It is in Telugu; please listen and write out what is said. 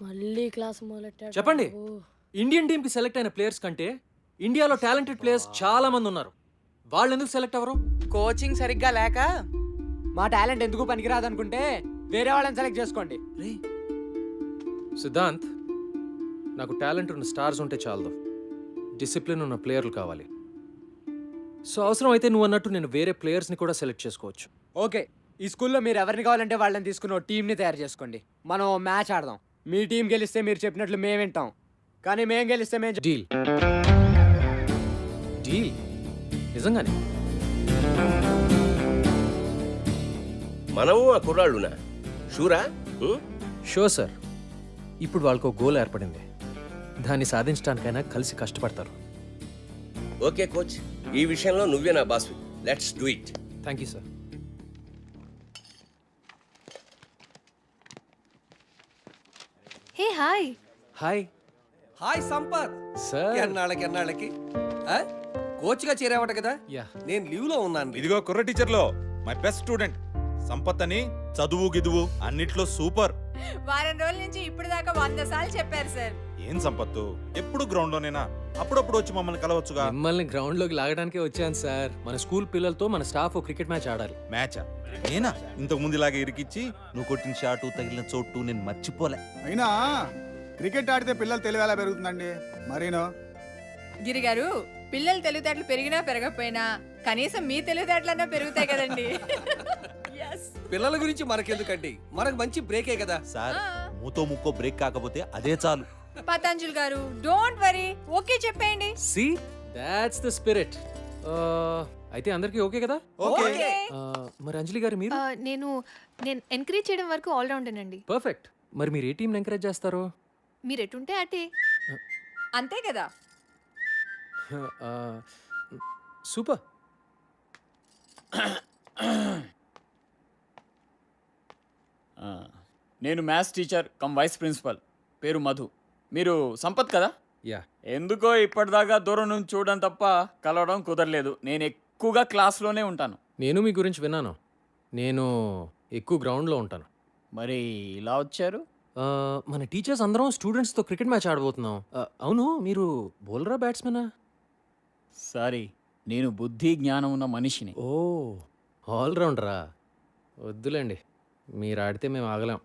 మళ్ళీ క్లాస్ మొదలెట్టాడు. చెప్పండి. బాబు. ఇండియన్ టీంకి సెలెక్ట్ అయిన ప్లేయర్స్ కంటే ఇండియాలో టాలెంటెడ్ ప్లేయర్స్ చాలా మంది ఉన్నారు. వాళ్ళు ఎందుకు సెలెక్ట్ అవ్వరు? కోచింగ్ సరిగ్గా లేక మా టాలెంట్ ఎందుకు పనికిరాదు అనుకుంటే వేరే వాళ్ళని సెలెక్ట్ చేసుకోండి. సిద్ధాంత్, నాకు టాలెంట్ ఉన్న స్టార్స్ ఉంటే చాలదు, డిసిప్లిన్ ఉన్న ప్లేయర్లు కావాలి. సో అవసరం అయితే నువ్వు అన్నట్టు నేను వేరే ప్లేయర్స్ని కూడా సెలెక్ట్ చేసుకోవచ్చు. ఓకే, ఈ స్కూల్లో మీరు ఎవరిని కావాలంటే వాళ్ళని తీసుకుని ఓ టీంని తయారు చేసుకోండి. మనం మ్యాచ్ ఆడదాం. మీ టీం గెలిస్తే మీరు చెప్పినట్లు మేము వింటాం, కానీ మేము గెలిస్తే మేము డీల్. డీల్ నిజంగానే. మనము ఆ కుర్రాళ్ళునా షూరా? Sure sir. ఇప్పుడు వాళ్ళకు గోల్ ఏర్పడింది, దాన్ని సాధించడానికైనా కలిసి కష్టపడతారు. ఓకే కోచ్, ఈ విషయంలో నువ్వే నా boss. Let's do it. Thank you sir. Hey hi. Hi hi Sampath. Sir. ఎన్నాళ్ళకి కోచ్గా చేరావట కదా? యా. నేను లీవ్ లో ఉన్నాను. ఇదిగో కుర్ర టీచర్లో మై బెస్ట్ స్టూడెంట్ సంపత్ అని. చదువు గిదువు అన్నిట్లో సూపర్. వారం రోజుల నుంచి ఇప్పుడు దాకా 100 సార్లు చెప్పారు సార్. ఏం సంపత్తు, ఎప్పుడు గ్రౌండ్ లోనేనా? అప్పుడప్పుడు వచ్చి మమ్మల్ని కలవచ్చుగా. మిమ్మల్ని గ్రౌండ్ లోకి లాగడానికే వచ్చాను సార్. మన స్కూల్ పిల్లలతో మన స్టాఫ్ క్రికెట్ మ్యాచ్ ఆడాలి. మ్యాచా? నేనా? ఇంతకు ముందు ఇలాగే ఇరికిచ్చి నువ్వు కొట్టిన షాటు తగిలిన చోటు నేను మర్చిపోలే. అయినా క్రికెట్ ఆడితే పిల్లలు తెలివి ఎలా పెరుగుతుందండి? మరీను గిరి గారు, పిల్లలు తెలివితేటలు పెరిగినా పెరగకపోయినా కనీసం మీ తెలివితేటలన్నా పెరుగుతాయి కదండి. Yes. పిల్లల గురించి మనకెందుకండి, మనకు మంచి బ్రేకే కదా. సార్, మూతో ముక్కో బ్రేక్ కాకపోతే అదే చాలు. పతంజలి గారు, డోంట్ వరీ, ఓకే చెప్పేయండి. See that's the spirit. అయితే అందరికీ ఓకే కదా? ఓకే. మరి అంజలి గారు మీరు? నేను ఎంకరేజ్ చేయడం వరకు ఆల్రౌండేనండి. పర్ఫెక్ట్. మరి మీరు ఏ టీంని ఎంకరేజ్ చేస్తారు? మీరు ఎటుంటే అటే. అంతే కదా. సూపర్. నేను maths teacher cum vice principal, పేరు మధు. మీరు సంపత్ కదా? యా. ఎందుకో ఇప్పటిదాకా దూరం నుంచి చూడడం తప్ప కలవడం కుదరలేదు. నేను ఎక్కువగా క్లాస్లోనే ఉంటాను. నేను మీ గురించి విన్నాను. నేను ఎక్కువ గ్రౌండ్లో ఉంటాను. మరి ఇలా వచ్చారు? మన టీచర్స్ అందరం స్టూడెంట్స్తో క్రికెట్ మ్యాచ్ ఆడబోతున్నాం. అవును, మీరు బౌలరా బ్యాట్స్మెనా? సారీ, నేను బుద్ధి జ్ఞానం ఉన్న మనిషిని. ఓ, ఆల్రౌండరా? వద్దులేండి, మీరు ఆడితే మేము ఆగలేం.